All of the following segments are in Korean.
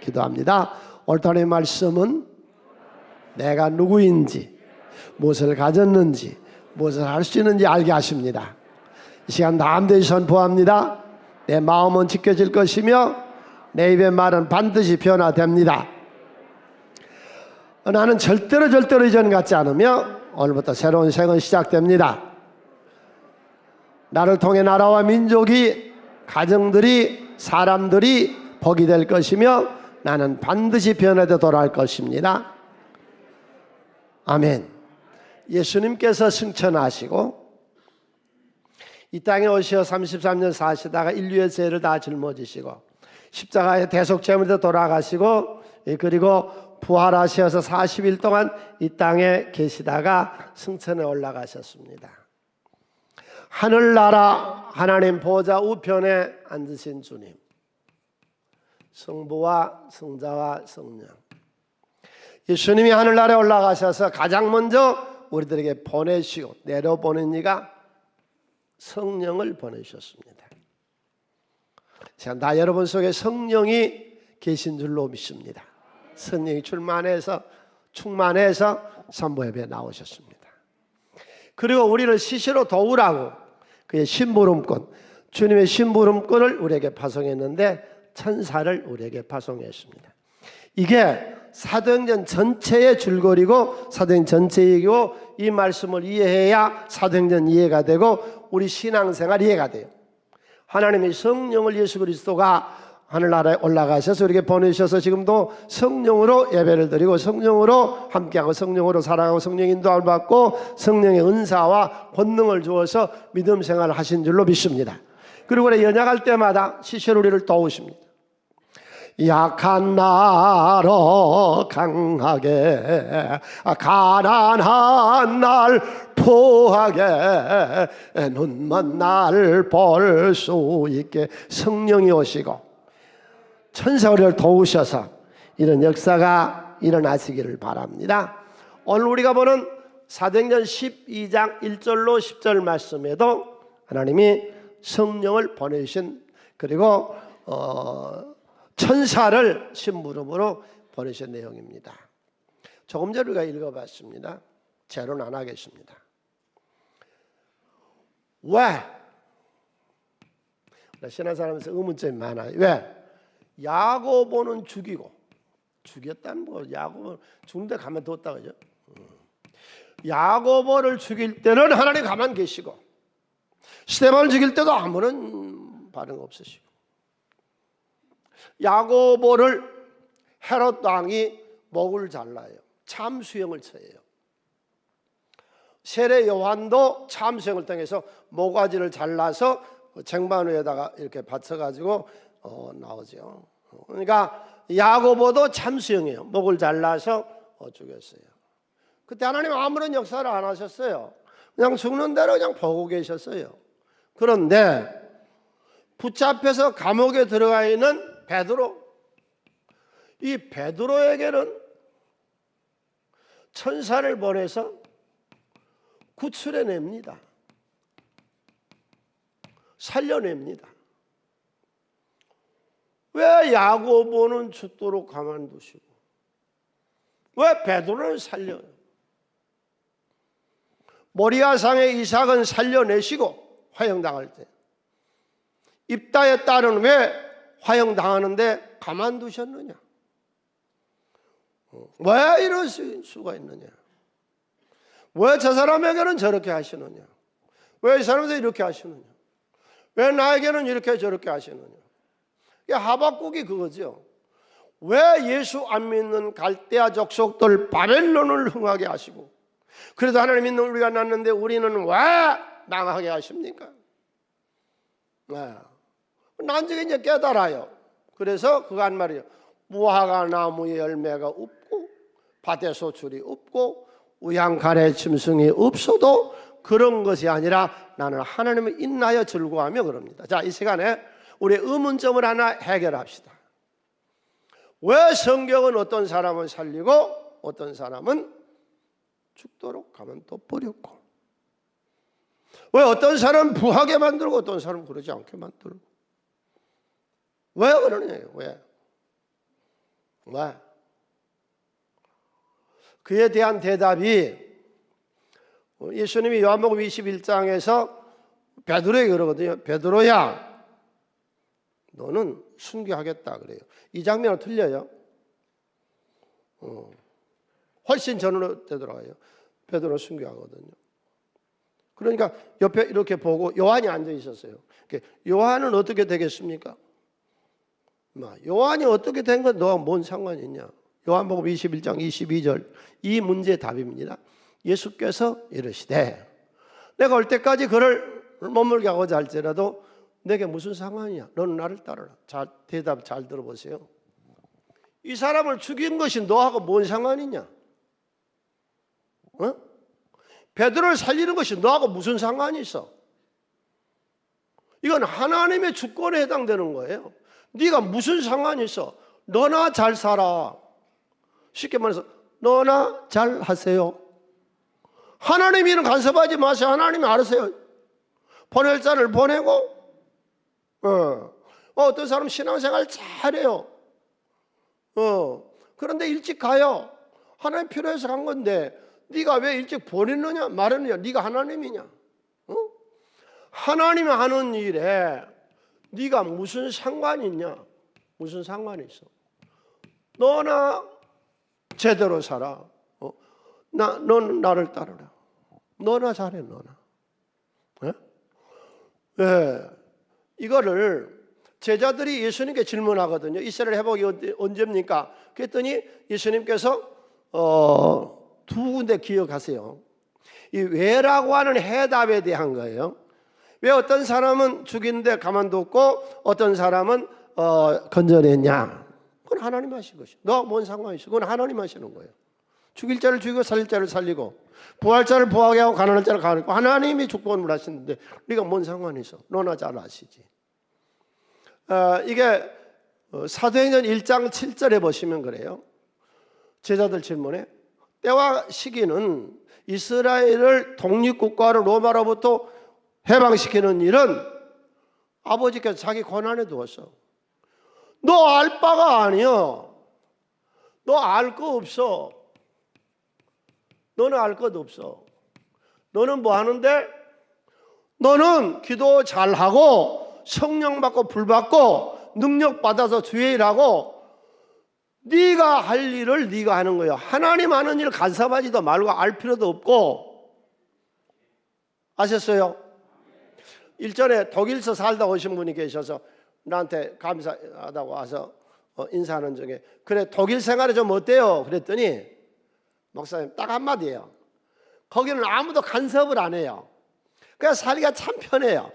기도합니다. 오늘 하나님의 말씀은 내가 누구인지, 무엇을 가졌는지, 무엇을 할 수 있는지 알게 하십니다. 이 시간 담대히 선포합니다. 내 마음은 지켜질 것이며 내 입의 말은 반드시 변화됩니다. 나는 절대로 이전 같지 않으며 오늘부터 새로운 생은 시작됩니다. 나를 통해 나라와 민족이, 가정들이, 사람들이 복이 될 것이며 나는 반드시 변화되어 돌아갈 것입니다. 아멘. 예수님께서 승천하시고 이 땅에 오셔 33년 사시다가 인류의 죄를 다 짊어지시고 십자가의 대속제물로 돌아가시고 그리고 부활하셔서 40일 동안 이 땅에 계시다가 승천에 올라가셨습니다. 하늘나라 하나님 보좌 우편에 앉으신 주님, 성부와 성자와 성령, 예수님이 하늘나라에 올라가셔서 가장 먼저 우리들에게 보내시고 내려보낸 이가 성령을 보내셨습니다. 제가 나 여러분 속에 성령이 계신 줄로 믿습니다. 성령이 충만해서 산보예배에 나오셨습니다. 그리고 우리를 시시로 도우라고 그의 심부름꾼, 주님의 심부름꾼을 우리에게 파송했는데 천사를 우리에게 파송했습니다. 이게 사도행전 전체의 줄거리고 사도행전 전체이고 이 말씀을 이해해야 사도행전 이해가 되고 우리 신앙생활 이해가 돼요. 하나님의 성령을 예수 그리스도가 하늘나라에 올라가셔서 우리에게 보내셔서 지금도 성령으로 예배를 드리고 성령으로 함께하고 성령으로 살아가고 성령 인도함을 받고 성령의 은사와 권능을 주어서 믿음 생활을 하신 줄로 믿습니다. 그리고 우리 연약할 때마다 시시로 우리를 도우십니다. 약한 나로 강하게, 가난한 날 포하게, 눈먼 날 볼 수 있게 성령이 오시고 천사 우리를 도우셔서 이런 역사가 일어나시기를 바랍니다. 오늘 우리가 보는 사도행전 12장 1절로 10절 말씀에도 하나님이 성령을 보내신 그리고 천사를 심부름으로 보내신 내용입니다. 조금 전에 우리가 읽어봤습니다. 제로는 안 하겠습니다. 왜? 신앙사람에서 의문점이 많아요. 왜? 야고보는 죽였다는 거, 야고보 죽는데 가만 뒀다 그죠? 야고보를 죽일 때는 하나님 가만 계시고 스데반을 죽일 때도 아무런 반응 없으시고 야고보를 헤롯 왕이 목을 잘라요. 참수형을 처해요. 세례 요한도 참수형을 통해서 모가지를 잘라서 쟁반 위에다가 이렇게 받쳐가지고 나오죠. 그러니까 야고보도 참수형이에요. 목을 잘라서 죽였어요. 그때 하나님 아무런 역사를 안 하셨어요. 그냥 죽는 대로 그냥 보고 계셨어요. 그런데 붙잡혀서 감옥에 들어가 있는 베드로, 이 베드로에게는 천사를 보내서 구출해냅니다. 살려냅니다. 왜 야고보는 죽도록 가만두시고 왜 베드로를 살려요? 모리아상의 이삭은 살려내시고 화형당할 때 입다의 딸은 왜 화형당하는데 가만두셨느냐? 왜 이럴 수가 있느냐? 왜 저 사람에게는 저렇게 하시느냐? 왜 이 사람들 이렇게 하시느냐? 왜 나에게는 이렇게 저렇게 하시느냐? 하박국이 그거죠. 왜 예수 안 믿는 갈대아 족속들 바벨론을 흥하게 하시고 그래도 하나님 믿는 우리가 났는데 우리는 왜 망하게 하십니까? 나중에 이제 깨달아요. 그래서 그거 한 말이에요. 무화과 나무의 열매가 없고 밭에 소출이 없고 우양가래 짐승이 없어도 그런 것이 아니라 나는 하나님을 인하여 즐거워하며 그럽니다. 자, 이 시간에 우리의 의문점을 하나 해결합시다. 왜 성경은 어떤 사람은 살리고 어떤 사람은 죽도록 가만둬버렸고 왜 어떤 사람은 부하게 만들고 어떤 사람은 그러지 않게 만들고 왜 그러느냐요? 왜? 왜? 그에 대한 대답이 예수님이 요한복음 21장에서 베드로에게 그러거든요. 베드로야, 너는 순교하겠다 그래요. 이 장면은 틀려요. 훨씬 전으로 되돌아가요. 베드로 순교하거든요. 그러니까 옆에 이렇게 보고 요한이 앉아 있었어요. 요한은 어떻게 되겠습니까? 요한이 어떻게 된 건 너와 뭔 상관이 있냐? 요한복음 21장 22절 이 문제의 답입니다. 예수께서 이르시되 내가 올 때까지 그를 머물게 하고자 할지라도 내게 무슨 상관이냐? 너는 나를 따르라. 대답 잘 들어보세요. 이 사람을 죽인 것이 너하고 뭔 상관이냐? 베드로를 살리는 것이 너하고 무슨 상관이 있어? 이건 하나님의 주권에 해당되는 거예요. 네가 무슨 상관이 있어? 너나 잘 살아. 쉽게 말해서 너나 잘 하세요. 하나님 일은 간섭하지 마세요. 하나님이 알아서요. 보낼 자를 보내고 어떤 사람 신앙생활 잘해요. 그런데 일찍 가요. 하나님 필요해서 간 건데 네가 왜 일찍 보냈느냐 말했느냐? 네가 하나님이냐? 하나님이 하는 일에 네가 무슨 상관이 있냐? 무슨 상관이 있어? 너나 제대로 살아. 너는 나를 따르라. 너나 잘해, 너나. 이거를 제자들이 예수님께 질문하거든요. 이스라엘 회복이 언제입니까? 그랬더니 예수님께서 두 군데 기억하세요. 이 왜라고 하는 해답에 대한 거예요. 왜 어떤 사람은 죽이는데 가만뒀고 어떤 사람은 건져냈냐? 그건 하나님 하신 것이요. 너와 뭔 상관이 있어? 그건 하나님 하시는 거예요. 죽일 자를 죽이고 살릴 자를 살리고 부할 자를 부하게 하고 가난할 자를 가난하고 하나님이 주권을 하시는데 네가 뭔 상관이 있어? 너나 잘 아시지. 이게 사도행전 1장 7절에 보시면 그래요. 제자들 질문에 때와 시기는 이스라엘을 독립국가로 로마로부터 해방시키는 일은 아버지께서 자기 권한에 두었어. 너 알 바가 아니여. 너 알 거 없어. 너는 알 것 없어. 너는 뭐 하는데? 너는 기도 잘하고 성령 받고 불 받고 능력 받아서 주의 일하고 네가 할 일을 네가 하는 거예요. 하나님 하는 일 간섭하지도 말고 알 필요도 없고. 아셨어요? 일전에 독일서 살다 오신 분이 계셔서 나한테 감사하다고 와서 인사하는 중에 그래 독일 생활이 좀 어때요? 그랬더니 목사님 딱 한마디예요. 거기는 아무도 간섭을 안 해요. 그냥 살기가 참 편해요.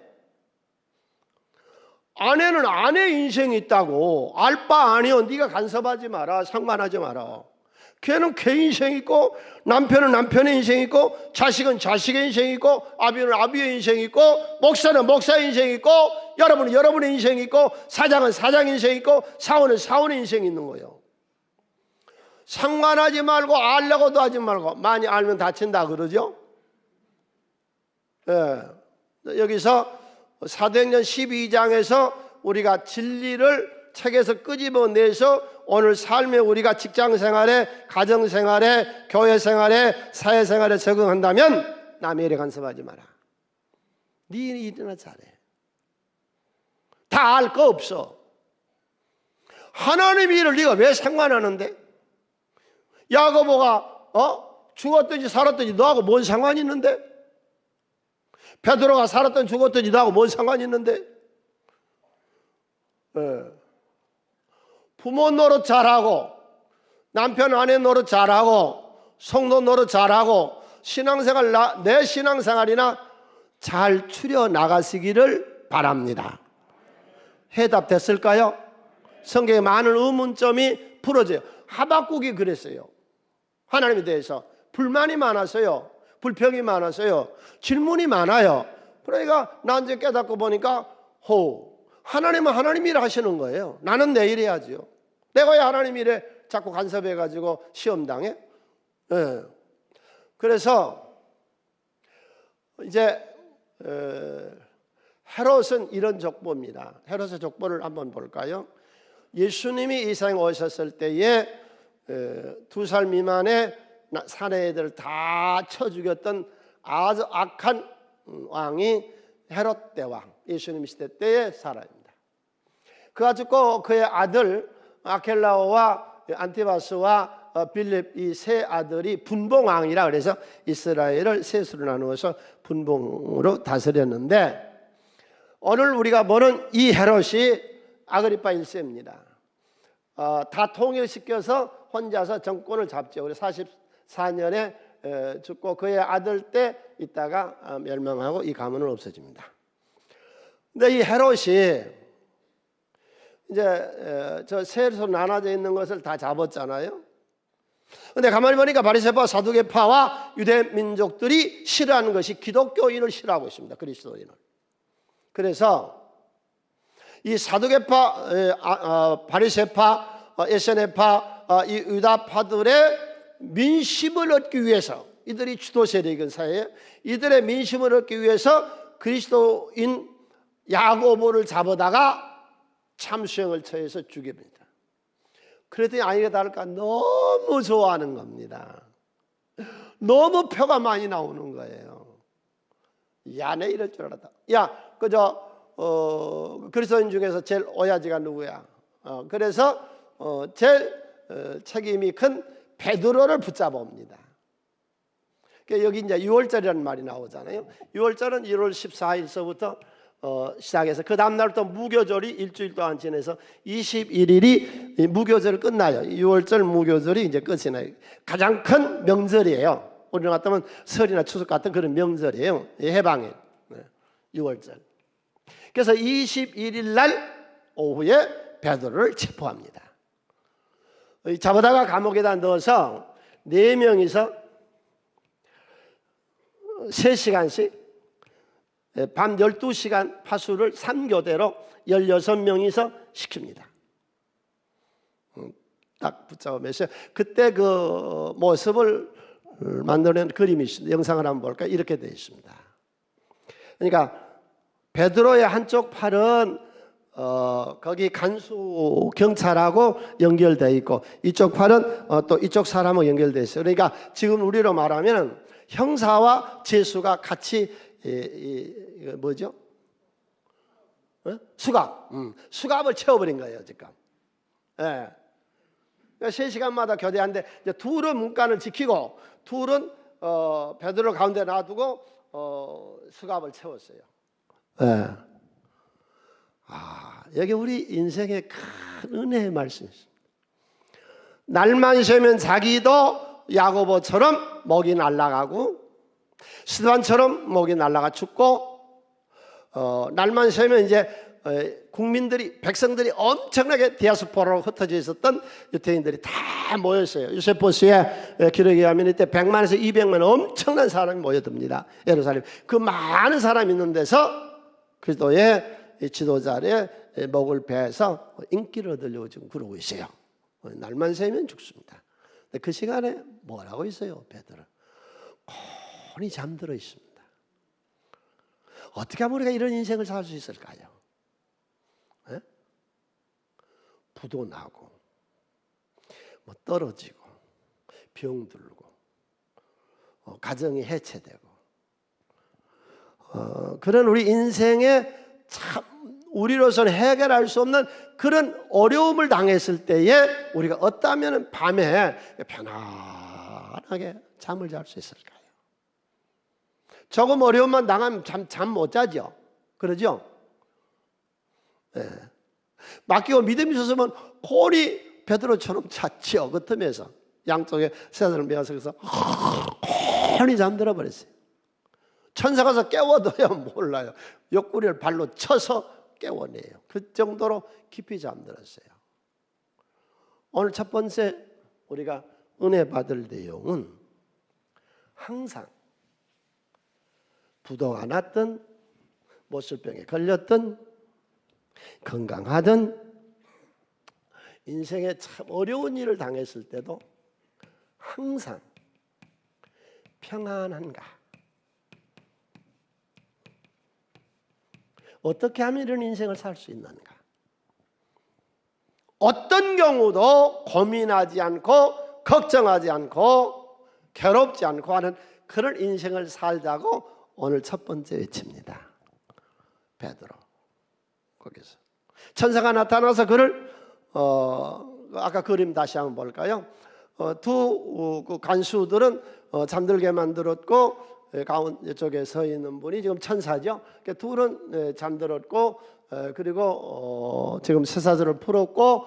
아내는 아내 인생이 있다고. 알 바 아니요. 네가 간섭하지 마라. 상관하지 마라. 걔는 걔 인생이 있고 남편은 남편의 인생이 있고 자식은 자식의 인생이 있고 아비는 아비의 인생이 있고 목사는 목사의 인생이 있고 여러분은 여러분의 인생이 있고 사장은 사장의 인생이 있고 사원은 사원의 인생이 있는 거예요. 상관하지 말고 알려고도 하지 말고 많이 알면 다친다 그러죠. 여기서 사도행전 12장에서 우리가 진리를 책에서 끄집어내서 오늘 삶에 우리가 직장생활에 가정생활에 교회생활에 사회생활에 적응한다면 남의 일에 간섭하지 마라. 네 일이나 잘해. 다 알 거 없어. 하나님 일을 네가 왜 상관하는데? 야고보가 죽었든지 살았든지 너하고 뭔 상관이 있는데? 베드로가 살았든지 죽었든지 너하고 뭔 상관이 있는데? 부모 노릇 잘하고 남편 아내 노릇 잘하고 성도 노릇 잘하고 신앙생활 내 신앙생활이나 잘 추려 나가시기를 바랍니다. 해답됐을까요? 성경에 많은 의문점이 풀어져요. 하박국이 그랬어요. 하나님에 대해서 불만이 많았어요. 불평이 많았어요. 질문이 많아요. 그러니까 난 이제 깨닫고 보니까 하나님은 하나님 일을 하시는 거예요. 나는 내 일 해야죠. 내가 왜 하나님 일에 자꾸 간섭해가지고 시험당해? 그래서 이제 헤롯은 이런 족보입니다. 헤롯의 족보를 한번 볼까요? 예수님이 이 세상에 오셨을 때에 2살 미만의 사내애들 다 쳐 죽였던 아주 악한 왕이 헤롯 대왕, 예수님 시대 때의 사람입니다. 그래가지고 그의 아들 아켈라오와 안티바스와 빌립 이 세 아들이 분봉왕이라 그래서 이스라엘을 셋으로 나누어서 분봉으로 다스렸는데, 오늘 우리가 보는 이 헤롯이 아그리파 1세입니다. 다 통일시켜서 혼자서 정권을 잡죠. 그래서 44년에 죽고 그의 아들 때 있다가 멸망하고 이 가문은 없어집니다. 근데 이 헤롯이 이제 저 셋으로 나눠져 있는 것을 다 잡았잖아요. 근데 가만히 보니까 바리새파, 사두개파와 유대 민족들이 싫어하는 것이 기독교인을 싫어하고 있습니다. 그리스도인을. 그래서 이 사두개파, 바리새파, 에세네파, 이 유다파들의 민심을 얻기 위해서, 이들이 주도 세력인 사회에 이들의 민심을 얻기 위해서 그리스도인 야고보를 잡아다가 참수형을 처해서 죽입니다. 그랬더니 아니가 다를까 너무 좋아하는 겁니다. 너무 표가 많이 나오는 거예요. 야, 내 이럴 줄 알았다. 야, 그리스도인 중에서 제일 오야지가 누구야? 그래서 제일 책임이 큰 베드로를 붙잡아옵니다. 여기 이제 6월절이라는 말이 나오잖아요. 6월절은 1월 14일서부터 시작해서 그 다음날부터 무교절이 일주일 동안 지내서 21일이 무교절 끝나요. 6월절 무교절이 이제 끝이 나요. 가장 큰 명절이에요. 우리는 같으면 설이나 추석 같은 그런 명절이에요. 해방일 6월절. 그래서 21일 날 오후에 베드로를 체포합니다. 잡아다가 감옥에다 넣어서 4명이서 3시간씩 밤 12시간 파수를 3교대로 16명이서 시킵니다. 딱 붙잡으면서 그때 그 모습을 만들어낸 그림이 있습니다. 영상을 한번 볼까요? 이렇게 되어 있습니다. 그러니까 베드로의 한쪽 팔은 거기 간수 경찰하고 연결되어 있고 이쪽 팔은 또 이쪽 사람하고 연결되어 있어요. 그러니까 지금 우리로 말하면 형사와 죄수가 같이 뭐죠? 수갑, 수갑을 채워버린 거예요 지금. 예. 그러니까 3시간마다 교대하는데 이제 둘은 문간을 지키고 둘은 베드로 가운데 놔두고 수갑을 채웠어요. 예. 여기 우리 인생의 큰 은혜의 말씀이 있습니다. 날만 새면 자기도 야고보처럼 목이 날아가고 스데반처럼 목이 날아가 죽고 날만 새면 이제 국민들이 백성들이 엄청나게 디아스포라로 흩어져 있었던 유대인들이 다 모였어요. 요세포스의 기록에 의하면 이때 100만에서 200만 엄청난 사람이 모여듭니다. 예루살렘. 그 많은 사람이 있는 데서 그리스도의 지도자의 목을 베서 인기를 얻으려고 지금 그러고 있어요. 날만 새면 죽습니다. 근데 그 시간에 뭐라고 있어요? 베드로 곤히 잠들어 있습니다. 어떻게 하면 우리가 이런 인생을 살 수 있을까요? 에? 부도 나고 뭐 떨어지고 병들고 가정이 해체되고 그런 우리 인생에 참 우리로서는 해결할 수 없는 그런 어려움을 당했을 때에 우리가 어떠면 밤에 편안하게 잠을 잘 수 있을까요? 조금 어려움만 당하면 잠 못 자죠. 그러죠? 네. 맡기고 믿음이 있었으면 곤히 베드로처럼 잤죠. 그 틈에서 양쪽에 새들을 메어서 그래서 곤히 잠들어 버렸어요. 천사 가서 깨워도요 몰라요. 옆구리를 발로 쳐서 깨워내요. 그 정도로 깊이 잠들었어요. 오늘 첫 번째 우리가 은혜 받을 내용은 항상 부도가 났든 못술병에 걸렸든 건강하든 인생에 참 어려운 일을 당했을 때도 항상 평안한가? 어떻게 하면 이런 인생을 살 수 있는가? 어떤 경우도 고민하지 않고 걱정하지 않고 괴롭지 않고 하는 그런 인생을 살자고 오늘 첫 번째 외칩니다. 베드로. 거기서 천사가 나타나서 그를 아까 그림 다시 한번 볼까요? 두 간수들은 잠들게 만들었고 가운데 쪽에 서 있는 분이 지금 천사죠. 둘은 잠들었고 그리고 지금 쇠사슬을 풀었고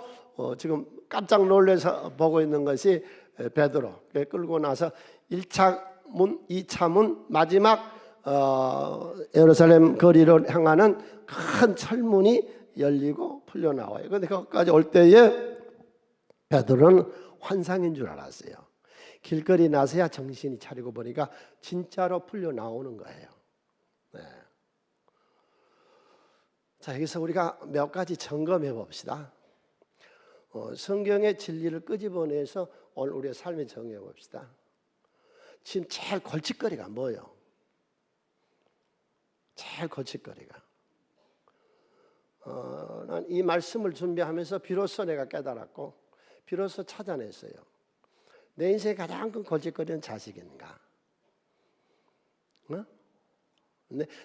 지금 깜짝 놀라서 보고 있는 것이 베드로. 끌고 나서 1차 문, 2차 문, 마지막 예루살렘 거리를 향하는 큰 철문이 열리고 풀려 나와요. 그런데 거기까지 올 때에 베드로는 환상인 줄 알았어요. 길거리 나서야 정신이 차리고 보니까 진짜로 풀려 나오는 거예요. 네. 자, 여기서 우리가 몇 가지 점검해 봅시다. 성경의 진리를 끄집어내서 오늘 우리의 삶에 정해 봅시다. 지금 제일 골칫거리가 뭐예요? 제일 골칫거리가. 난 이 말씀을 준비하면서 비로소 내가 깨달았고 비로소 찾아냈어요. 내 인생의 가장 큰 골칫거리는 자식인가?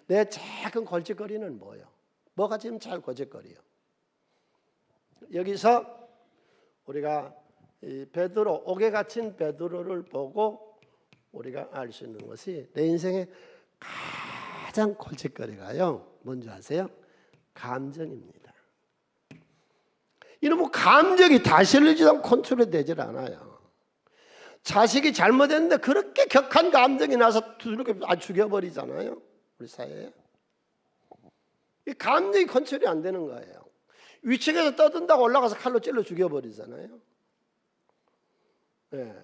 내 제일 큰 골칫거리는 뭐예요? 뭐가 지금 제일 골칫거리요? 여기서 우리가 이 베드로, 옥에 갇힌 베드로를 보고 우리가 알 수 있는 것이 내 인생의 가장 골칫거리가요. 뭔지 아세요? 감정입니다. 이놈의 감정이 다스리지도 컨트롤이 되질 않아요. 자식이 잘못했는데 그렇게 격한 감정이 나서 이렇게 죽여버리잖아요. 우리 사회에. 이 감정이 컨트롤이 안 되는 거예요. 위층에서 떠든다고 올라가서 칼로 찔러 죽여버리잖아요. 네.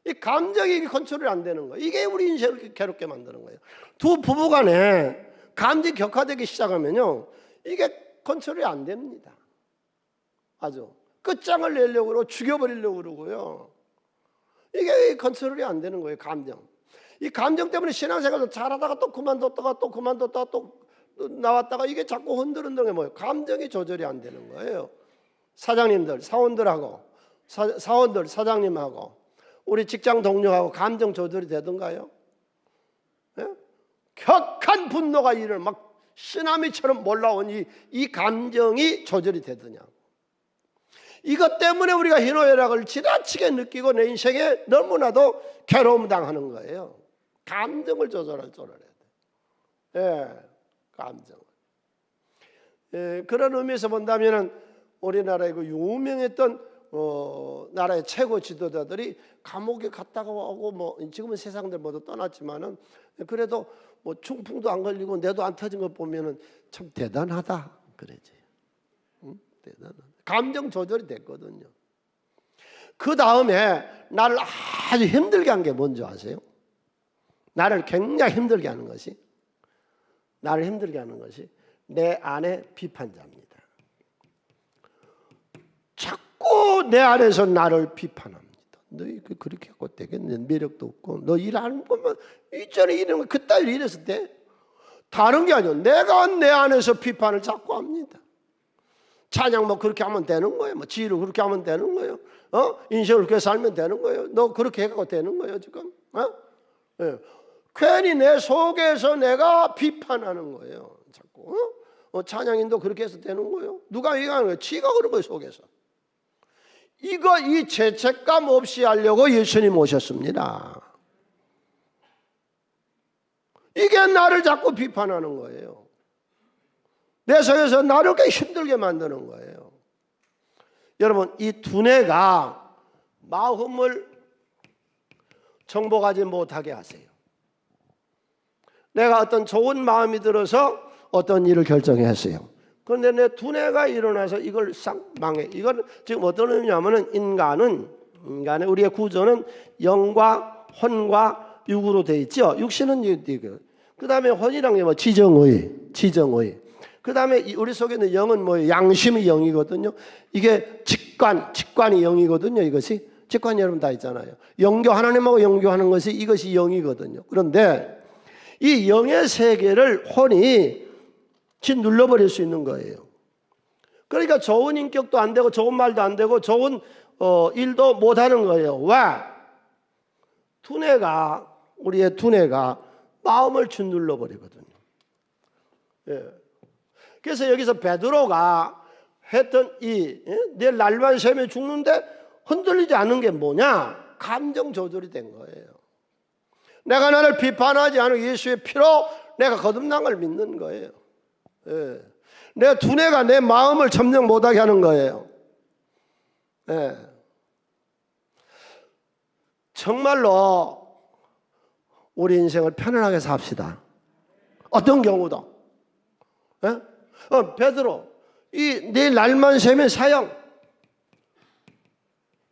이 감정이 컨트롤이 안 되는 거예요. 이게 우리 인생을 괴롭게 만드는 거예요. 두 부부간에 감정이 격화되기 시작하면요, 이게 컨트롤이 안 됩니다. 아주 끝장을 내려고 그러고 죽여버리려고 그러고요. 이게 컨트롤이 안 되는 거예요. 감정. 이 감정 때문에 신앙생활도 잘하다가 또 그만뒀다가 또 그만뒀다가 또 나왔다가 이게 자꾸 흔들흔들한 게 뭐예요? 감정이 조절이 안 되는 거예요. 사장님들, 사원들하고 사원들, 사장님하고 우리 직장 동료하고 감정 조절이 되던가요? 예? 격한 분노가 이를 막 쓰나미처럼 몰라온 이 감정이 조절이 되더냐? 이것 때문에 우리가 희노애락을 지나치게 느끼고 내 인생에 너무나도 괴로움 당하는 거예요. 감정을 조절할 줄 알아야 돼. 예, 감정을. 예, 그런 의미에서 본다면은 우리나라의 그 유명했던 나라의 최고 지도자들이 감옥에 갔다가 오고 뭐 지금은 세상들 모두 떠났지만은 그래도 뭐 중풍도 안 걸리고 뇌도 안 터진 것 보면은 참 대단하다 그러지. 응? 대단하다. 감정 조절이 됐거든요. 그 다음에 나를 아주 힘들게 한 게 뭔지 아세요? 나를 굉장히 힘들게 하는 것이 내 안의 비판자입니다. 자꾸 내 안에서 나를 비판합니다. 너 그렇게 하고 되겠네. 매력도 없고 너 일하는 것만 이전에 이런 거 그따위로 이랬을 때 다른 게 아니고 내가 내 안에서 비판을 자꾸 합니다. 찬양 뭐 그렇게 하면 되는 거예요. 뭐 지휘를 그렇게 하면 되는 거예요. 인생을 그렇게 살면 되는 거예요. 너 그렇게 해가고 되는 거예요 지금. 네. 괜히 내 속에서 내가 비판하는 거예요. 자꾸 찬양인도 그렇게 해서 되는 거예요. 누가 얘기하는 거예요? 지가 그런 거예요 속에서. 이 죄책감 없이 하려고 예수님 오셨습니다. 이게 나를 자꾸 비판하는 거예요. 내 속에서 나를 꽤 힘들게 만드는 거예요. 여러분, 이 두뇌가 마음을 정복하지 못하게 하세요. 내가 어떤 좋은 마음이 들어서 어떤 일을 결정했어요. 그런데 내 두뇌가 일어나서 이걸 싹 망해. 이건 지금 어떤 의미냐면은 인간의 우리의 구조는 영과 혼과 육으로 되어 있죠. 육신은 이거. 그 다음에 혼이란 게 뭐 지정의. 그 다음에 우리 속에 있는 영은 뭐예요? 양심이 영이거든요. 이게 직관이 영이거든요. 이것이 직관 여러분 다 있잖아요. 영교 하나님하고 영교하는 것이 이것이 영이거든요. 그런데 이 영의 세계를 혼이 짓눌러버릴 수 있는 거예요. 그러니까 좋은 인격도 안 되고 좋은 말도 안 되고 좋은 일도 못하는 거예요. 왜? 우리의 두뇌가 마음을 짓눌러 버리거든요. 예. 그래서 여기서 베드로가 했던 내 날만 새면 죽는데 흔들리지 않는 게 뭐냐? 감정 조절이 된 거예요. 내가 나를 비판하지 않은 예수의 피로 내가 거듭난 걸 믿는 거예요. 예. 내 두뇌가 내 마음을 점령 못하게 하는 거예요. 예. 정말로 우리 인생을 편안하게 삽시다. 어떤 경우도. 예? 베드로, 내 날만 새면 사형.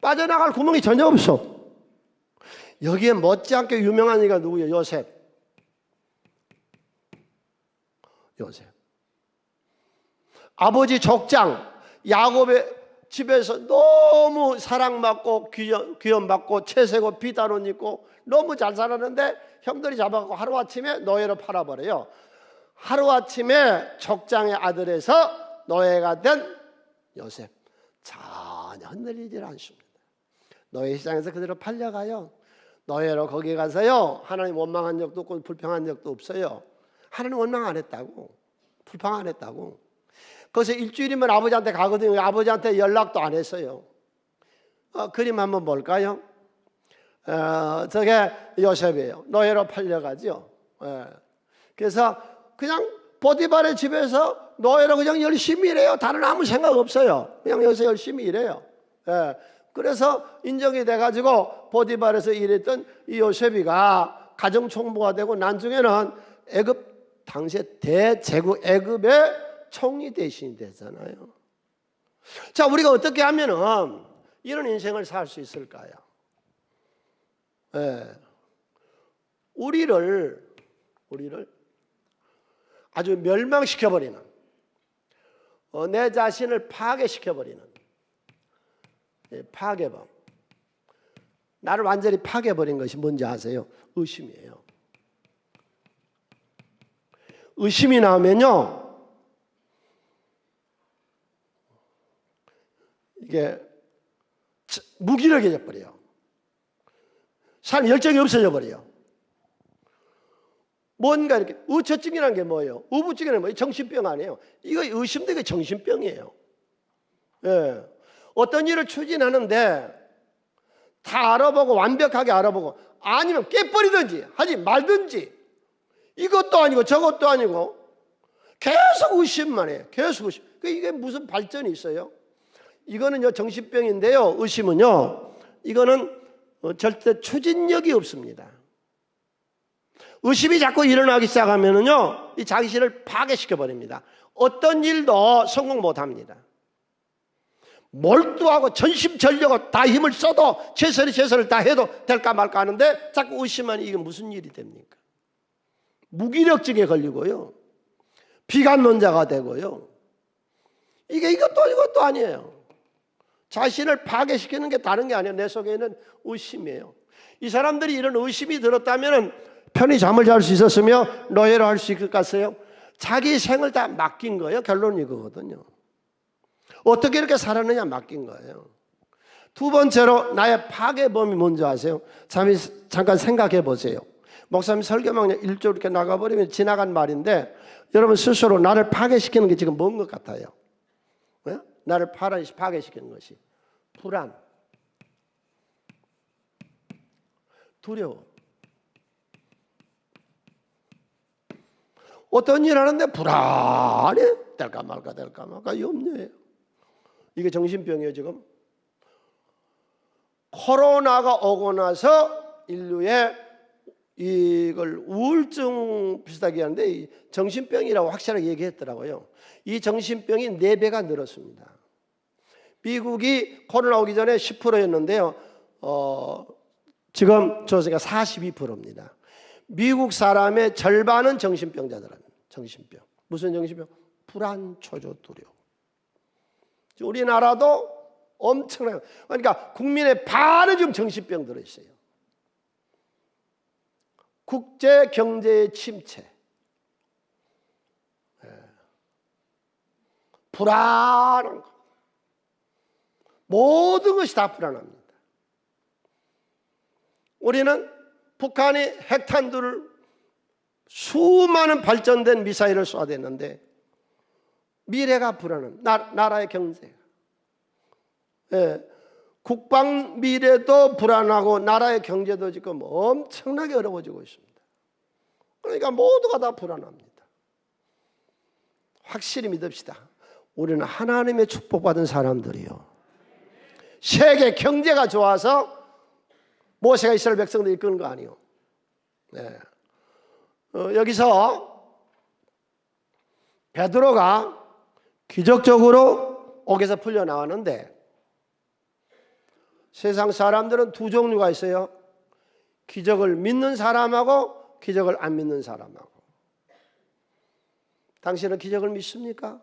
빠져나갈 구멍이 전혀 없어. 여기에 못지않게 유명한 이가 누구예요? 요셉. 아버지 족장 야곱의 집에서 너무 사랑받고 귀염받고 채세고 비단 옷 입고 너무 잘 살았는데 형들이 잡아갖고 하루아침에 노예로 팔아버려요. 하루아침에 족장의 아들에서 노예가 된 요셉. 전혀 흔들리질 않습니다. 노예 시장에서 그대로 팔려가요. 노예로 거기 가서요, 하나님 원망한 적도 없고 불평한 적도 없어요. 하나님 원망 안 했다고, 불평 안 했다고. 거기서 일주일이면 아버지한테 가거든요. 아버지한테 연락도 안 했어요. 그림 한번 볼까요? 저게 요셉이에요. 노예로 팔려가죠. 그래서 그냥 보디발의 집에서 노예로 그냥 열심히 일해요. 다른 아무 생각 없어요. 그냥 여기서 열심히 일해요. 그래서 인정이 돼가지고 보디발에서 일했던 이 요셉이가 가정총무가 되고 나중에는 애굽 당시에 대제국 애굽의 총리 대신이 되잖아요. 자, 우리가 어떻게 하면은 이런 인생을 살 수 있을까요? 우리를 아주 멸망시켜버리는, 내 자신을 파괴시켜버리는 파괴범. 나를 완전히 파괴해버린 것이 뭔지 아세요? 의심이에요. 의심이 나오면요, 이게 무기력해져 버려요. 사람 열정이 없어져 버려요. 뭔가 이렇게 의처증이라는 게 뭐예요? 우부증이라는 뭐예요? 정신병 아니에요. 이거 의심도 이게 정신병이에요. 예. 어떤 일을 추진하는데 다 알아보고 완벽하게 알아보고 아니면 깨버리든지 하지 말든지 이것도 아니고 저것도 아니고 계속 의심만 해요. 계속 의심. 이게 무슨 발전이 있어요? 이거는요 정신병인데요. 의심은요 이거는 절대 추진력이 없습니다. 의심이 자꾸 일어나기 시작하면은요 이 자신을 파괴시켜 버립니다. 어떤 일도 성공 못 합니다. 몰두하고 전심전력으로 다 힘을 써도 최선을 다 해도 될까 말까 하는데 자꾸 의심하니 이게 무슨 일이 됩니까? 무기력증에 걸리고요, 비관론자가 되고요. 이것도 아니에요. 자신을 파괴시키는 게 다른 게 아니에요. 내 속에 있는 의심이에요. 이 사람들이 이런 의심이 들었다면 편히 잠을 잘 수 있었으며 노예로 할 수 있을 것 같아요. 자기 생을 다 맡긴 거예요. 결론이 그거거든요. 어떻게 이렇게 살았느냐 맡긴 거예요. 두 번째로 나의 파괴범이 뭔지 아세요? 잠깐 생각해 보세요. 목사님 설교망에 1조 이렇게 나가버리면 지나간 말인데 여러분 스스로 나를 파괴시키는 게 지금 뭔 것 같아요? 네? 나를 파괴시키는 것이 불안, 두려워. 어떤 일 하는데 불안해. 될까 말까 염려해요. 이게 정신병이에요 지금. 코로나가 오고 나서 인류의 이걸 우울증 비슷하게 하는데 이 정신병이라고 확실하게 얘기했더라고요. 이 정신병이 4배가 늘었습니다. 미국이 코로나 오기 전에 10%였는데요. 지금 조사가 42%입니다. 미국 사람의 절반은 정신병자들입니다. 정신병. 무슨 정신병? 불안, 초조, 두려움. 우리나라도 엄청나요. 그러니까 국민의 반은 지금 정신병 들어있어요. 국제 경제의 침체, 불안한 거. 모든 것이 다 불안합니다. 우리는 북한이 핵탄두를 수많은 발전된 미사일을 쏘아댔는데 미래가 불안합니다. 나라의 경제가. 예, 국방 미래도 불안하고 나라의 경제도 지금 엄청나게 어려워지고 있습니다. 그러니까 모두가 다 불안합니다. 확실히 믿읍시다. 우리는 하나님의 축복받은 사람들이요. 세계 경제가 좋아서 모세가 이스라엘 백성들 이끄는 거 아니요. 네. 여기서 베드로가 기적적으로 옥에서 풀려 나왔는데 세상 사람들은 두 종류가 있어요. 기적을 믿는 사람하고 기적을 안 믿는 사람하고. 당신은 기적을 믿습니까?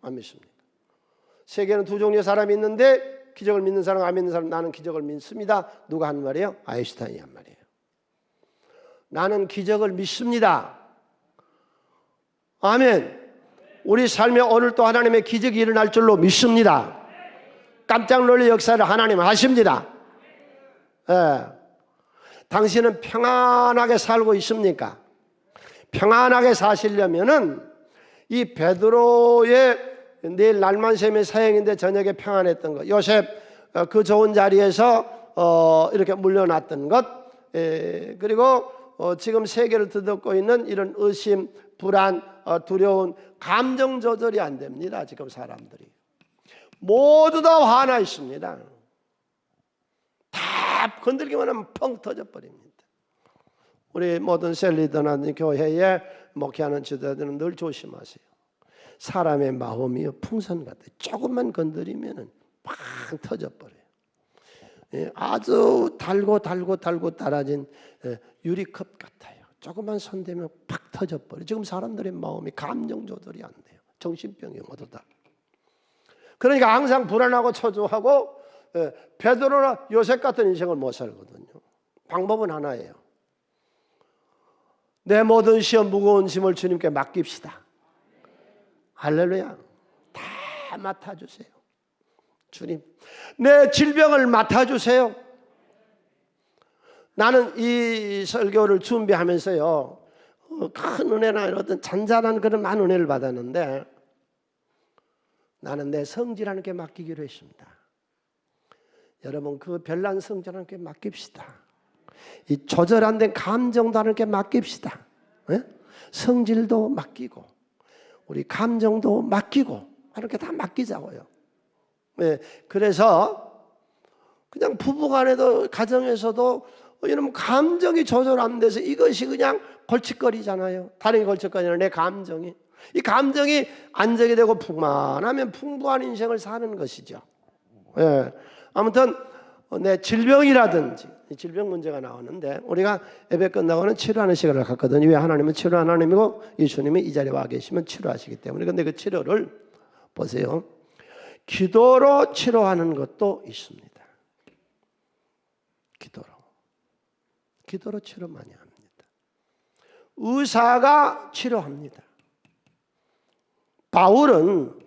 안 믿습니까? 세계는 두 종류의 사람이 있는데 기적을 믿는 사람, 안 믿는 사람. 나는 기적을 믿습니다. 누가 한 말이에요? 아인슈타인이 한 말이에요. 나는 기적을 믿습니다. 아멘. 우리 삶에 오늘 또 하나님의 기적이 일어날 줄로 믿습니다. 깜짝 놀랄 역사를 하나님은 하십니다. 예. 당신은 평안하게 살고 있습니까? 평안하게 사시려면은 이 베드로의 내일 날만샘의 사형인데 저녁에 평안했던 것, 요셉 그 좋은 자리에서 이렇게 물려놨던 것, 그리고 지금 세계를 뒤덮고 있는 이런 의심, 불안, 두려운 감정 조절이 안 됩니다. 지금 사람들이 모두 다 화나 있습니다. 다 건들기만 하면 펑 터져버립니다. 우리 모든 셀리더나 교회에 목회하는 지도자들은 늘 조심하세요. 사람의 마음이 풍선 같아요. 조금만 건드리면 팍 터져버려요. 아주 달고 달아진 유리컵 같아요. 조금만 손대면 팍 터져버려요. 지금 사람들의 마음이 감정 조절이 안 돼요. 정신병이 모두 다. 그러니까 항상 불안하고 초조하고 베드로나 요셉 같은 인생을 못 살거든요. 방법은 하나예요. 내 모든 시험 무거운 짐을 주님께 맡깁시다. 할렐루야. 다 맡아주세요. 주님, 내 질병을 맡아주세요. 나는 이 설교를 준비하면서요, 큰 은혜나 어떤 잔잔한 그런 많은 은혜를 받았는데 나는 내 성질 하나님께 맡기기로 했습니다. 여러분, 그 별난 성질 하나님께 맡깁시다. 이 조절 안 된 감정도 하나님께 맡깁시다. 네? 성질도 맡기고 우리 감정도 맡기고 이렇게 다 맡기자고요. 네, 그래서 그냥 부부간에도 가정에서도 이러면 감정이 조절 안 돼서 이것이 그냥 걸칫거리잖아요. 다른 게 걸칫거리는 아니라 내 감정이. 이 감정이 안정이 되고 풍만하면 풍부한 인생을 사는 것이죠. 네, 아무튼 내 질병이라든지 질병 문제가 나오는데 우리가 예배 끝나고는 치료하는 시간을 갖거든요. 왜? 하나님은 치료 하나님이고 예수님이 이 자리에 와 계시면 치료하시기 때문에. 그런데 그 치료를 보세요. 기도로 치료하는 것도 있습니다. 기도로 치료 많이 합니다. 의사가 치료합니다. 바울은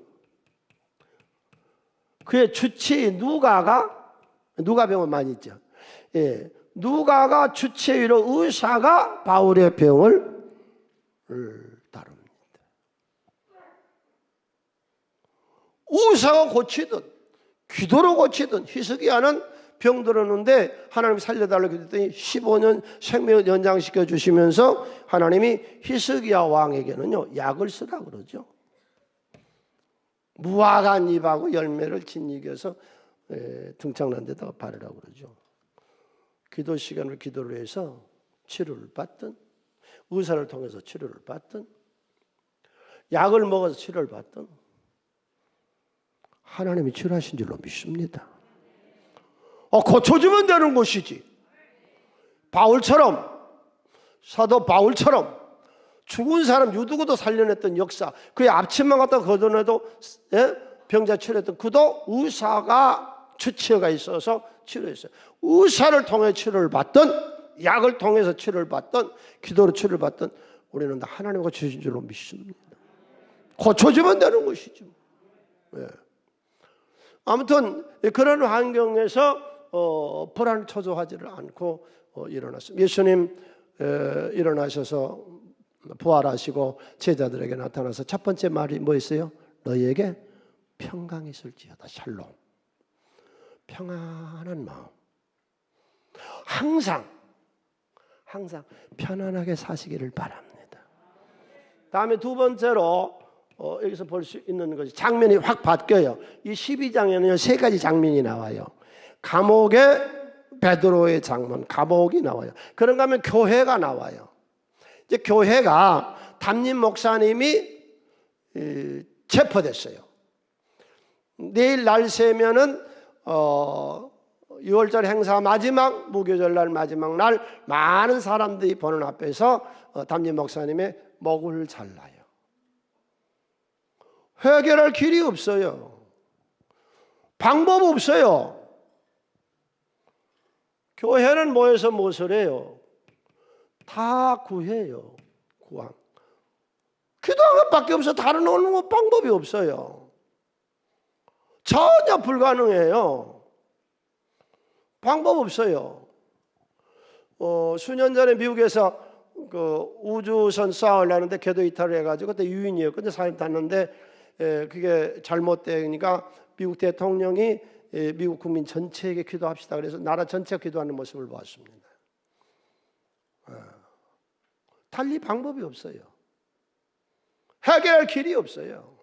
그의 주치의 누가 병원 많이 있죠. 예, 누가가 주치의로 의사가 바울의 병을 다룹니다. 의사가 고치든 기도로 고치든. 히스기야는 병 들었는데 하나님이 살려달라고 했더니 15년 생명을 연장시켜 주시면서 하나님이 히스기야 왕에게는요 약을 쓰라 그러죠. 무화과 잎하고 열매를 짓이겨서 등창난 데다가 바르라고 그러죠. 기도 시간을 기도를 해서 치료를 받든 의사를 통해서 치료를 받든 약을 먹어서 치료를 받든 하나님이 치료하신 줄로 믿습니다. 고쳐주면 되는 것이지. 사도 바울처럼 죽은 사람 유두고도 살려냈던 역사, 그의 앞치마 갖다 걷어내도 병자 치료했던 그도 의사가 주치의가 있어서 치료했어요. 의사를 통해 치료를 받든 약을 통해서 치료를 받든 기도로 치료를 받든 우리는 다 하나님과 주신 줄로 믿습니다. 고쳐주면 되는 것이죠. 예. 아무튼 그런 환경에서 불안 초조하지를 않고 일어났습니다. 예수님 일어나셔서 부활하시고 제자들에게 나타나서 첫 번째 말이 뭐였어요? 너희에게 평강이 있을지어다. 샬롬. 평안한 마음. 항상 편안하게 사시기를 바랍니다. 다음에 두 번째로 여기서 볼 수 있는 것이 장면이 확 바뀌어요. 이 12장에는 세 가지 장면이 나와요. 감옥에 베드로의 장면, 감옥이 나와요. 그런가 하면 교회가 나와요. 이제 교회가 담임 목사님이 체포됐어요. 내일 날 세면은 6월절 행사 마지막 무교절 날 마지막 날 많은 사람들이 보는 앞에서 담임 목사님의 목을 잘라요. 해결할 길이 없어요. 방법 없어요. 교회는 모여서 무엇을 해요? 다 구해요. 구함. 기도한 것밖에 없어. 다른 방법이 없어요. 전혀 불가능해요. 방법 없어요. 수년 전에 미국에서 그 우주선 쏴오려는데 궤도 이탈을 해가지고 그때 유인이었거든요. 사진 탔는데 그게 잘못되니까 미국 대통령이 미국 국민 전체에게 기도합시다. 그래서 나라 전체가 기도하는 모습을 보았습니다. 달리 방법이 없어요. 해결할 길이 없어요.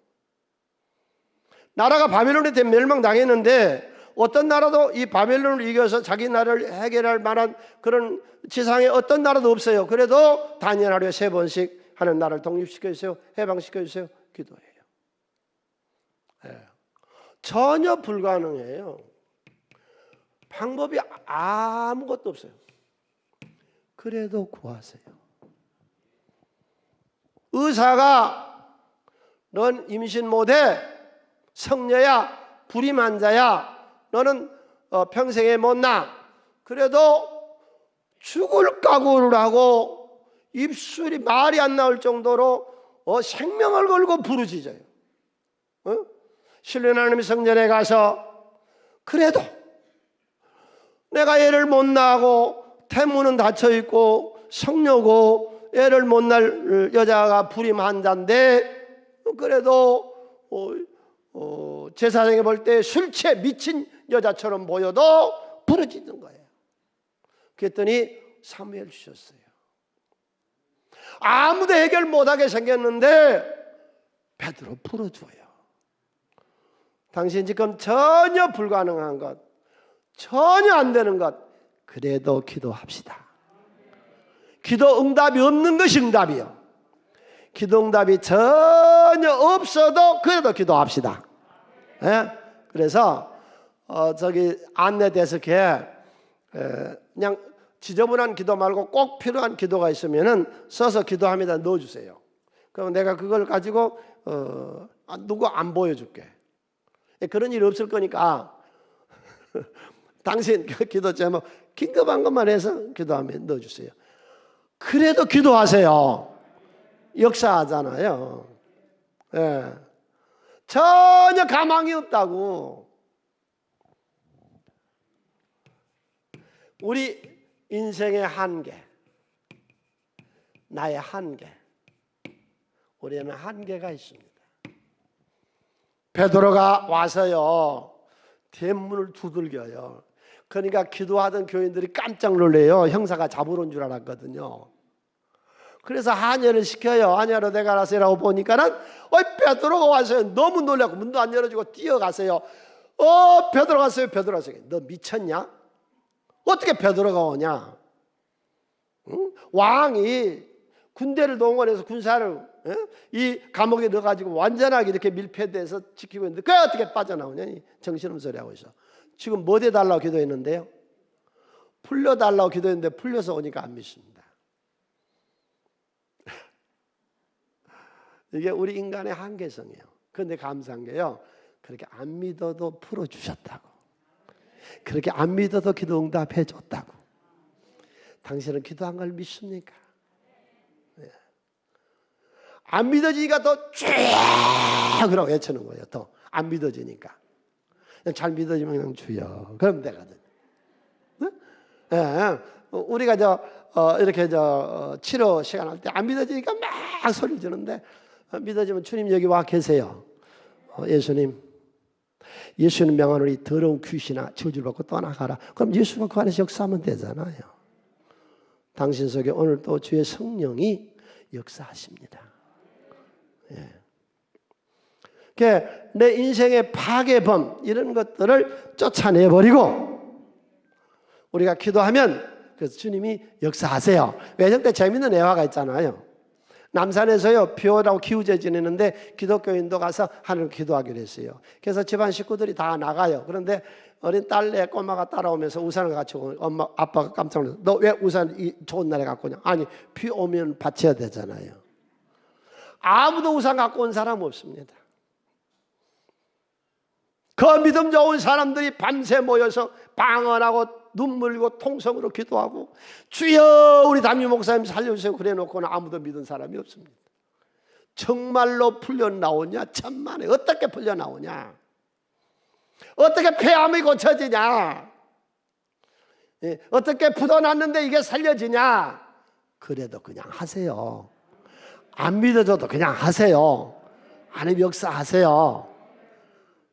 나라가 바벨론에 대해 멸망당했는데 어떤 나라도 이 바벨론을 이겨서 자기 나라를 해결할 만한 그런 지상에 어떤 나라도 없어요. 그래도 단일 하루에 3번씩 하는 나라를 독립시켜주세요. 해방시켜주세요. 기도해요. 전혀 불가능해요. 방법이 아무것도 없어요. 그래도 구하세요. 의사가 넌 임신 못해, 성녀야, 불임 환자야, 너는 평생에 못 나. 그래도 죽을 각오를 하고 입술이 말이 안 나올 정도로 생명을 걸고 부르짖어요. 신뢰하는 하나님의 성전에 가서 그래도 내가 애를 못 낳고 태무는 닫혀있고 성녀고 애를 못 낳을 여자가 불임 환자인데 그래도 제사장이 볼 때 술 취해 미친 여자처럼 보여도 부르짖는 거예요. 그랬더니 사무엘 주셨어요. 아무도 해결 못하게 생겼는데 베드로 풀어줘요. 당신 지금 전혀 불가능한 것, 전혀 안 되는 것, 그래도 기도합시다. 기도 응답이 없는 것이 응답이요. 기도 응답이 전혀 없어도 그래도 기도합시다. 예? 그래서 저기 안내대석에 그냥 지저분한 기도 말고 꼭 필요한 기도가 있으면은 써서 기도합니다 넣어주세요. 그럼 내가 그걸 가지고 누구 안 보여줄게. 그런 일이 없을 거니까 당신 기도 제목 긴급한 것만 해서 기도하면 넣어주세요. 그래도 기도하세요. 역사하잖아요. 예. 전혀 가망이 없다고. 우리 인생의 한계, 나의 한계, 우리는 한계가 있습니다. 베드로가 와서요 대문을 두들겨요. 그러니까 기도하던 교인들이 깜짝 놀래요. 형사가 잡으러 온 줄 알았거든요. 그래서 한여를 시켜요. 한여로 내가 알아서라고 보니까는 베드로가 왔어요. 너무 놀라고 문도 안 열어주고 뛰어가세요. 베드로 갔어요. 베드로 갔어요. 너 미쳤냐? 어떻게 베드로가 오냐? 응? 왕이 군대를 동원해서 군사를 이 감옥에 넣어가지고 완전하게 이렇게 밀폐돼서 지키고 있는데 그게 어떻게 빠져나오냐? 정신없는 소리 하고 있어. 지금 뭐 해달라고 기도했는데요? 풀려달라고 기도했는데 풀려서 오니까 안 믿습니다. 이게 우리 인간의 한계성이에요. 그런데 감사한 게요, 그렇게 안 믿어도 풀어주셨다고, 그렇게 안 믿어도 기도 응답해 줬다고. 당신은 기도한 걸 믿습니까? 안 믿어지니까 더 쫙 그러고 외치는 거예요. 더 안 믿어지니까. 그냥 잘 믿어지면 그냥 주여. 그럼 되거든. 예, 우리가 이렇게 치료 시간 할 때 안 믿어지니까 막 소리 지르는데 믿어지면 주님 여기 와 계세요. 예수님 명하노니 이 더러운 귀신아 저주를 받고 떠나가라. 그럼 예수가 그 안에서 역사하면 되잖아요. 당신 속에 오늘 또 주의 성령이 역사하십니다. 예. 내 인생의 파괴범 이런 것들을 쫓아내버리고 우리가 기도하면 그래서 주님이 역사하세요. 외정 때 재밌는 예화가 있잖아요. 남산에서요 비 오라고 기우제 지내는데 기독교인도 가서 하나님 기도하기로 했어요. 그래서 집안 식구들이 다 나가요. 그런데 어린 딸내 꼬마가 따라오면서 우산을 같이 오고 엄마 아빠가 깜짝 놀라서 너 왜 우산 이 좋은 날에 갖고 오냐? 아니 비 오면 받쳐야 되잖아요. 아무도 우산 갖고 온 사람 없습니다. 그 믿음 좋은 사람들이 밤새 모여서 방언하고 눈물 흘리고 통성으로 기도하고 주여 우리 담임 목사님 살려주세요 그래 놓고는 아무도 믿은 사람이 없습니다. 정말로 풀려나오냐? 천만에 어떻게 풀려나오냐? 어떻게 폐암이 고쳐지냐? 어떻게 부도났는데 이게 살려지냐? 그래도 그냥 하세요. 안 믿어줘도 그냥 하세요. 하나님 역사하세요.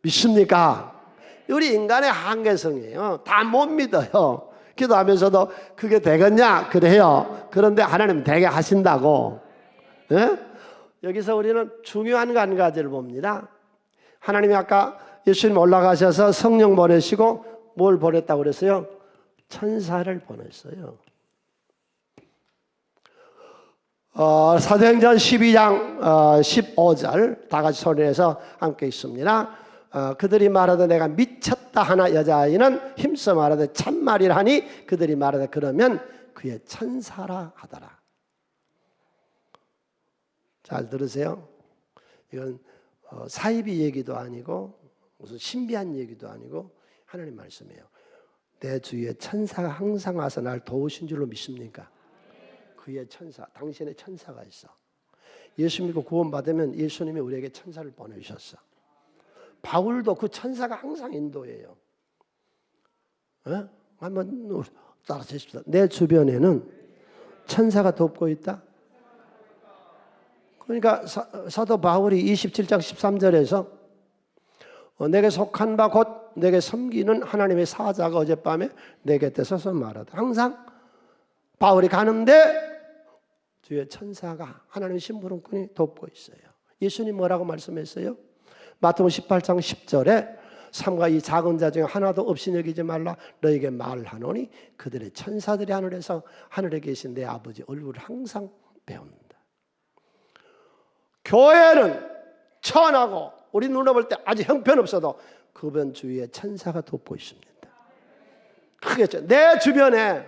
믿습니까? 우리 인간의 한계성이에요. 다 못 믿어요. 기도하면서도 그게 되겠냐? 그래요. 그런데 하나님 되게 하신다고. 예? 여기서 우리는 중요한 거 한 가지를 봅니다. 하나님이 아까 예수님 올라가셔서 성령 보내시고 뭘 보냈다고 그랬어요? 천사를 보냈어요. 사도행전 12장 15절 다 같이 소리내서 함께 있습니다. 그들이 말하되 내가 미쳤다 하나 여자아이는 힘써 말하되 참말이라 하니 그들이 말하되 그러면 그의 천사라 하더라. 잘 들으세요. 이건 사이비 얘기도 아니고 무슨 신비한 얘기도 아니고 하나님 말씀이에요. 내 주위에 천사가 항상 와서 날 도우신 줄로 믿습니까? 그의 천사, 당신의 천사가 있어. 예수 믿고 구원받으면 예수님이 우리에게 천사를 보내주셨어. 바울도 그 천사가 항상 인도해요. 한번 따라 주십시오. 내 주변에는 천사가 돕고 있다. 그러니까 사도 바울이 27장 13절에서 내게 속한 바 곧 내게 섬기는 하나님의 사자가 어젯밤에 내 곁에 서서 말하다. 항상 바울이 가는데 주의 천사가 하나님의 심부름꾼이 돕고 있어요. 예수님 뭐라고 말씀했어요? 마태복음 18장 10절에 삼가 이 작은 자 중에 하나도 없이 여기지 말라 너에게 말하노니 그들의 천사들이 하늘에 계신 내 아버지 얼굴을 항상 배운다. 교회는 천하고 우리 눈에 볼 때 아주 형편없어도 그분 주위에 천사가 돕고 있습니다. 크겠죠? 내 주변에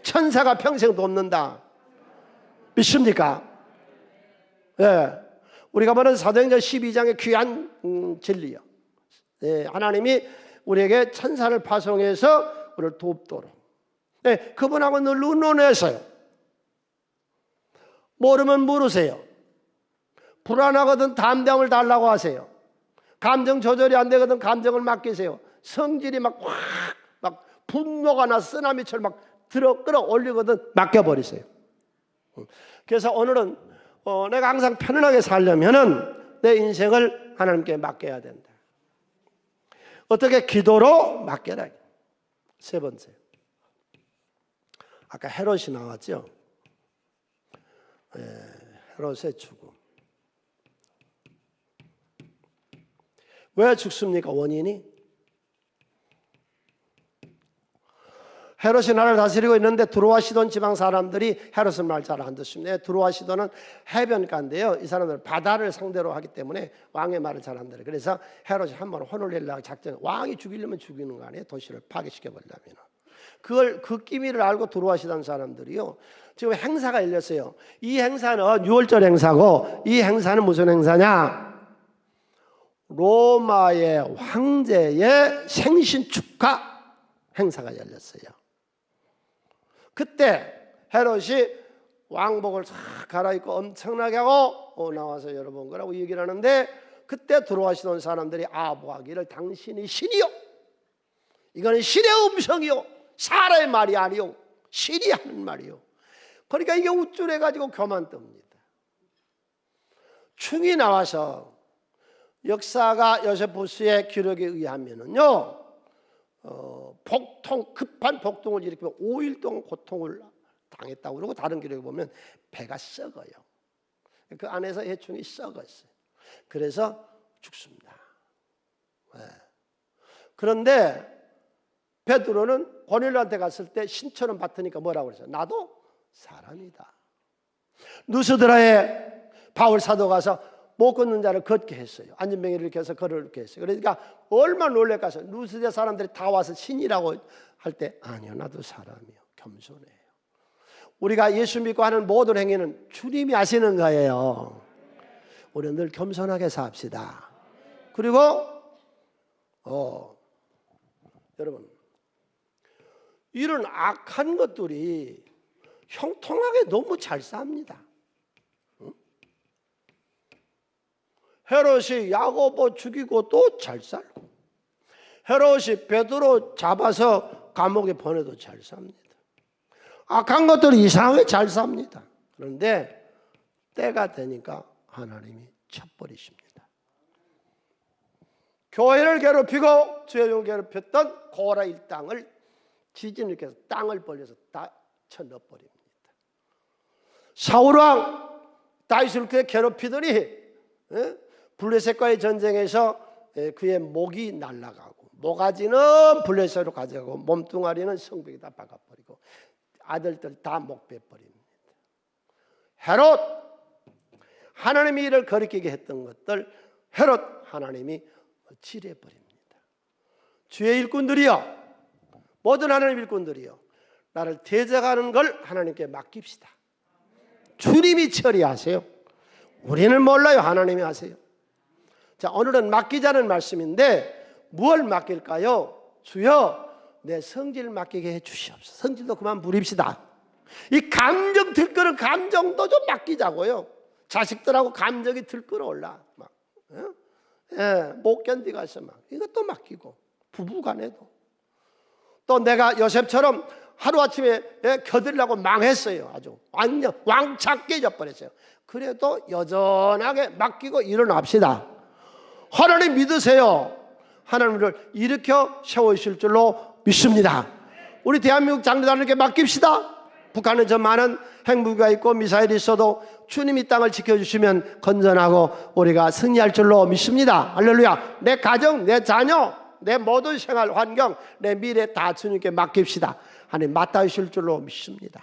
천사가 평생 돕는다. 믿습니까? 예. 우리가 보는 사도행전 12장의 귀한 진리요. 예, 하나님이 우리에게 천사를 파송해서 우리를 돕도록. 예, 그분하고 늘 의논해서요. 모르면 물으세요. 불안하거든 담대함을 달라고 하세요. 감정 조절이 안 되거든 감정을 맡기세요. 성질이 막 분노가 나 쓰나미처럼 막 끌어올리거든 맡겨버리세요. 그래서 오늘은 내가 항상 편안하게 살려면은 내 인생을 하나님께 맡겨야 된다. 어떻게? 기도로 맡겨라. 세 번째. 아까 헤롯이 나왔죠. 헤롯의 죽음. 왜 죽습니까? 원인이? 헤롯이 나라를 다스리고 있는데 두로와 시돈 지방 사람들이 헤롯의 말 잘 안 듣습니다. 두로와 시돈은 해변가인데요. 이 사람들은 바다를 상대로 하기 때문에 왕의 말을 잘 안 들어요. 그래서 헤롯이 한번 혼을 내려고 작전, 왕이 죽이려면 죽이는 거 아니에요. 도시를 파괴시켜버리려면. 그 기미를 알고 두로와 시돈 사람들이요. 지금 행사가 열렸어요. 이 행사는 6월절 행사고 이 행사는 무슨 행사냐? 로마의 황제의 생신 축하 행사가 열렸어요. 그때 헤롯이 왕복을 싹 갈아입고 엄청나게 하고 나와서 열어본 거라고 얘기를 하는데 그때 들어와시던 사람들이 아부하기를 당신이 신이요, 이거는 신의 음성이요, 사람의 말이 아니요, 신이 하는 말이요. 그러니까 이게 우쭐해가지고 교만 뜹니다. 충이 나와서 역사가 요세푸스의 기록에 의하면은요, 복통, 급한 복통을 일으키며 5일 동안 고통을 당했다고 그러고, 다른 기록에 보면 배가 썩어요. 그 안에서 해충이 썩었어요. 그래서 죽습니다. 네. 그런데 베드로는 고넬료한테 갔을 때 신처럼 받으니까 뭐라고 그랬어요? 나도 사람이다. 누스드라에 바울 사도 가서 못 걷는 자를 걷게 했어요. 안전병이를 이렇게 해서 걸을게 했어요. 그러니까 얼마나 놀랄까서 누스드라 사람들이 다 와서 신이라고 할 때 아니요, 나도 사람이요, 겸손해요. 우리가 예수 믿고 하는 모든 행위는 주님이 하시는 거예요. 우리는 늘 겸손하게 삽시다. 그리고 여러분, 이런 악한 것들이 형통하게 너무 잘 삽니다. 헤롯이 야고보 죽이고 또 잘 살고, 헤롯이 베드로 잡아서 감옥에 보내도 잘 삽니다. 악한 것들이 이상하게 잘 삽니다. 그런데 때가 되니까 하나님이 쳐버리십니다. 교회를 괴롭히고 주의 종을 괴롭혔던 고라 일당을 지진을 일으켜서 땅을 벌려서 다 쳐넣어버립니다. 사울왕 다윗을 그렇게 괴롭히더니 블레셋과의 전쟁에서 그의 목이 날아가고, 모가지는 블레셋으로 가져가고 몸뚱아리는 성벽에 다 박아버리고 아들들 다 목 베버립니다. 헤롯, 하나님이 이를 거리끼게 했던 것들 헤롯 하나님이 치료해버립니다. 주의 일꾼들이여, 모든 하나님 일꾼들이여, 나를 대적하는 걸 하나님께 맡깁시다. 주님이 처리하세요. 우리는 몰라요. 하나님이 하세요. 자, 오늘은 맡기자는 말씀인데 무엇을 맡길까요? 주여, 내 성질 맡기게 해 주시옵소서. 성질도 그만 부립시다. 이 감정 들끓는 감정도 좀 맡기자고요. 자식들하고 감정이 들끓어올라 막, 못 견디가서 막 이것도 맡기고, 부부간에도. 또 내가 요셉처럼 하루아침에 겨드리려고 망했어요. 아주 완전 왕창 깨져버렸어요. 그래도 여전하게 맡기고 일어납시다. 하나님 믿으세요. 하나님을 일으켜 세우실 줄로 믿습니다. 우리 대한민국 장로단에게 맡깁시다. 북한은 저 많은 핵무기가 있고 미사일이 있어도 주님이 땅을 지켜주시면 건전하고 우리가 승리할 줄로 믿습니다. 할렐루야. 내 가정, 내 자녀, 내 모든 생활 환경, 내 미래 다 주님께 맡깁시다. 하나님 맡아주실 줄로 믿습니다.